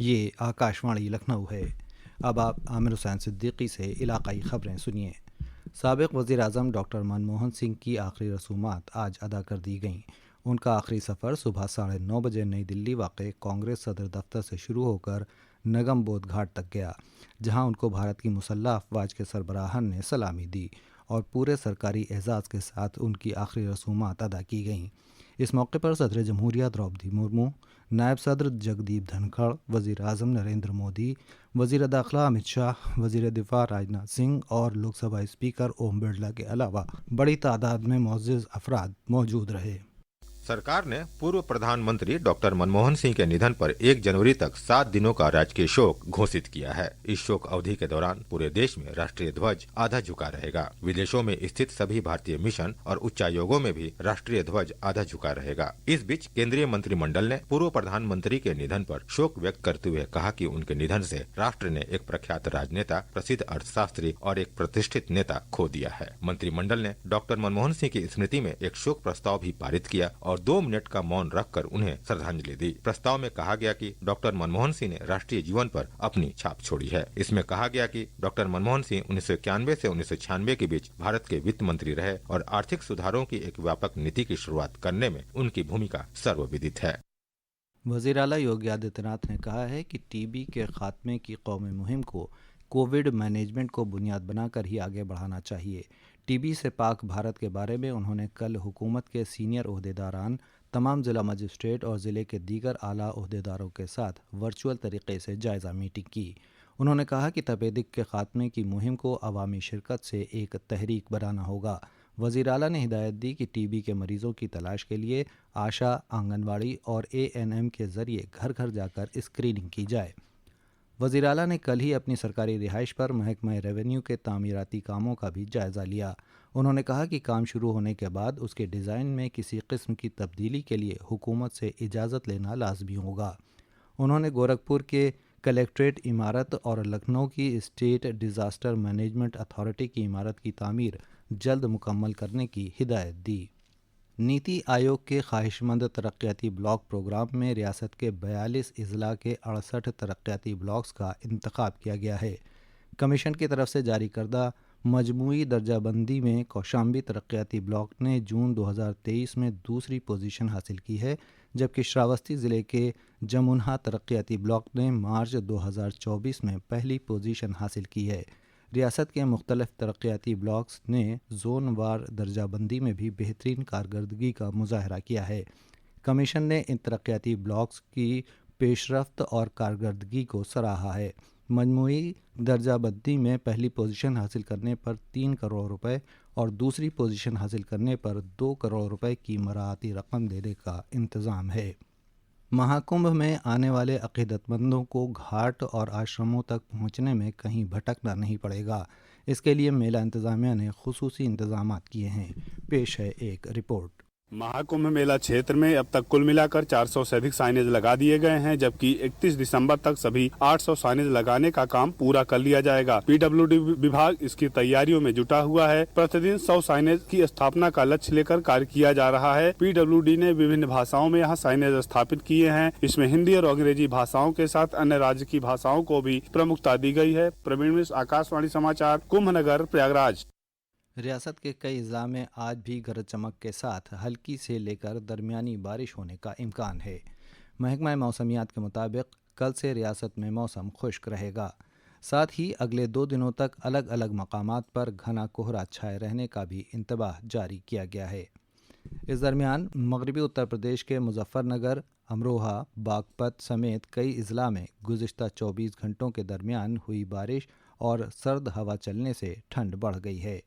یہ آکاشوانی لکھنؤ ہے۔ اب آپ عامر حسین صدیقی سے علاقائی خبریں سنیے۔ سابق وزیر اعظم ڈاکٹر منموہن سنگھ کی آخری رسومات آج ادا کر دی گئیں۔ ان کا آخری سفر صبح 9:30 بجے نئی دلی واقع کانگریس صدر دفتر سے شروع ہو کر نگم بودھ گھاٹ تک گیا، جہاں ان کو بھارت کی مسلح افواج کے سربراہان نے سلامی دی اور پورے سرکاری اعزاز کے ساتھ ان کی آخری رسومات ادا کی گئیں۔ اس موقع پر صدر جمہوریہ دروپدی مرمو، نائب صدر جگدیپ دھنکھڑ، وزیر اعظم نریندر مودی، وزیر داخلہ امت شاہ، وزیر دفاع راجناتھ سنگھ اور لوک سبھا اسپیکر اوم برلا کے علاوہ بڑی تعداد میں معزز افراد موجود رہے۔ सरकार ने पूर्व प्रधानमंत्री डॉक्टर मनमोहन सिंह के निधन पर 1 जनवरी तक 7 दिनों का राजकीय शोक घोषित किया है। इस शोक अवधि के दौरान पूरे देश में राष्ट्रीय ध्वज आधा झुका रहेगा। विदेशों में स्थित सभी भारतीय मिशन और उच्चायोगों में भी राष्ट्रीय ध्वज आधा झुका रहेगा। इस बीच केंद्रीय मंत्रिमंडल ने पूर्व प्रधानमंत्री के निधन पर शोक व्यक्त करते हुए कहा कि उनके निधन से राष्ट्र ने एक प्रख्यात राजनेता, प्रसिद्ध अर्थशास्त्री और एक प्रतिष्ठित नेता खो दिया है। मंत्रिमंडल ने डॉक्टर मनमोहन सिंह की स्मृति में एक शोक प्रस्ताव भी पारित किया और 2 मिनट का मौन रखकर उन्हें श्रद्धांजलि दी। प्रस्ताव में कहा गया कि डॉक्टर मनमोहन सिंह ने राष्ट्रीय जीवन पर अपनी छाप छोड़ी है। इसमें कहा गया कि डॉक्टर मनमोहन सिंह 1991 से 1996 के बीच भारत के वित्त मंत्री रहे और आर्थिक सुधारों की एक व्यापक नीति की शुरुआत करने में उनकी भूमिका सर्वविदित है। वज़ीर आला योगी आदित्यनाथ ने कहा है कि टीबी के खात्मे की कौमी मुहिम को कोविड मैनेजमेंट को बुनियाद बनाकर ही आगे बढ़ाना चाहिए। टीबी से पाक भारत के बारे में उन्होंने कल हुकूमत के सीनियर ओहदेदारान, तमाम ज़िला मजिस्ट्रेट और ज़िले के दीगर आला ओहदेदारों के साथ वर्चुअल तरीके से जायज़ा मीटिंग की। उन्होंने कहा कि तपेदिक के खात्मे की मुहिम को अवामी शिरकत से एक तहरीक बनाना होगा। वज़ीर आला ने हिदायत दी कि टीबी के मरीज़ों की तलाश के लिए आशा, आंगनवाड़ी और एएनएम के ज़रिए घर घर जाकर स्क्रीनिंग की जाए। वज़ीर आला ने कल ही अपनी सरकारी रिहाइश पर महकमा रेवेन्यू के तामीराती कामों का भी जायज़ा लिया। उन्होंने कहा कि काम शुरू होने के बाद उसके डिज़ाइन में किसी किस्म की तब्दीली के लिए हुकूमत से इजाज़त लेना लाजमी होगा। उन्होंने गोरखपुर के कलेक्ट्रेट इमारत और लखनऊ की स्टेट डिज़ास्टर मैनेजमेंट अथॉरिटी की इमारत की तामीर जल्द मुकम्मल करने की हिदायत दी। नीति आयोग के ख्वाहिशमंद तरक्याती ब्लॉक प्रोग्राम में रियासत के 42 अजला के 68 तरक्याती ब्लॉक्स का इंतखाब किया गया है। कमीशन की तरफ से जारी करदा मजमूई दर्जाबंदी में कौशाम्बी तरक्याती ब्लॉक ने जून 2023 में दूसरी पोजीशन हासिल की है, जबकि श्रावस्ती ज़िले के जमुनहा तरक्याती ब्लॉक ने मार्च 2024 में पहली पोजीशन हासिल की है। रियासत के मुख्तलिफ तरक्याती ब्लॉक्स ने जोन वार दर्जाबंदी में भी बेहतरीन कारकर्दगी का मुजाहरा किया है। कमीशन ने इन तरक्याती ब्लॉक्स की पेशरफ्त और कारकर्दगी को सराहा है। मजमूई दर्जाबंदी में पहली पोजीशन हासिल करने पर 3 करोड़ रुपए और दूसरी पोजीशन हासिल करने पर 2 करोड़ रुपए की मराती रकम देने का इंतज़ाम है। महाकुंभ में आने वाले अक़ीदतमंदों को घाट और आश्रमों तक पहुंचने में कहीं भटकना नहीं पड़ेगा। इसके लिए मेला इंतज़ामिया ने खुसूसी इंतज़ामात किए हैं। पेश है एक रिपोर्ट। महाकुंभ मेला क्षेत्र में अब तक कुल मिलाकर 400 से अधिक साइनेज लगा दिए गए हैं, जबकि 31 दिसंबर तक सभी 800 साइनेज लगाने का काम पूरा कर लिया जाएगा। पीडब्ल्यूडी विभाग इसकी तैयारियों में जुटा हुआ है। प्रतिदिन 100 साइनेज की स्थापना का लक्ष्य लेकर कार्य किया जा रहा है। पीडब्ल्यूडी ने विभिन्न भाषाओं में यहाँ साइनेज स्थापित किए हैं। इसमें हिंदी और अंग्रेजी भाषाओं के साथ अन्य राज्य की भाषाओं को भी प्रमुखता दी गई है। प्रवीण मिश्र, आकाशवाणी समाचार, कुंभनगर, प्रयागराज। रियासत के कई अजला में आज भी गरज चमक के साथ हल्की से लेकर दरमियानी बारिश होने का इम्कान है। महकमा मौसमियात के मुताबिक कल से रियासत में मौसम खुश्क रहेगा। साथ ही अगले 2 दिनों तक अलग अलग मकामात पर घना कोहरा छाए रहने का भी इंतबाह जारी किया गया है। इस दरमियान मगरबी उत्तर प्रदेश के मुजफ्फरनगर, अमरोहा, बागपत समेत कई अजला में गुज़िश्ता 24 घंटों के दरमियान हुई बारिश और सर्द हवा चलने से ठंड बढ़ गई है।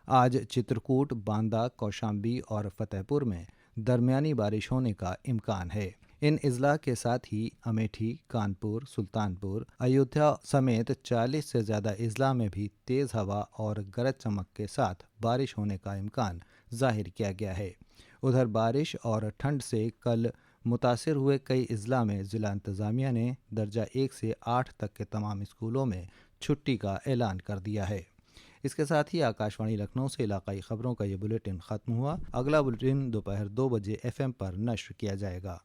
आज चित्रकूट, बांदा, कौशाम्बी और फतेहपुर में दरमियानी बारिश होने का इम्कान है। इन अजला के साथ ही अमेठी, कानपुर, सुल्तानपुर, अयोध्या समेत 40 से ज़्यादा अजला में भी तेज़ हवा और गरज चमक के साथ बारिश होने का इम्कान ज़ाहिर किया गया है। उधर बारिश और ठंड से कल मुतासिर हुए कई अजला में ज़िला इंतज़ामिया ने दर्जा 1 से 8 तक के तमाम स्कूलों में छुट्टी का ऐलान कर दिया है। इसके साथ ही आकाशवाणी लखनऊ से इलाकाई खबरों का ये बुलेटिन ख़त्म हुआ। अगला बुलेटिन दोपहर 2 बजे FM पर नश्र किया जाएगा।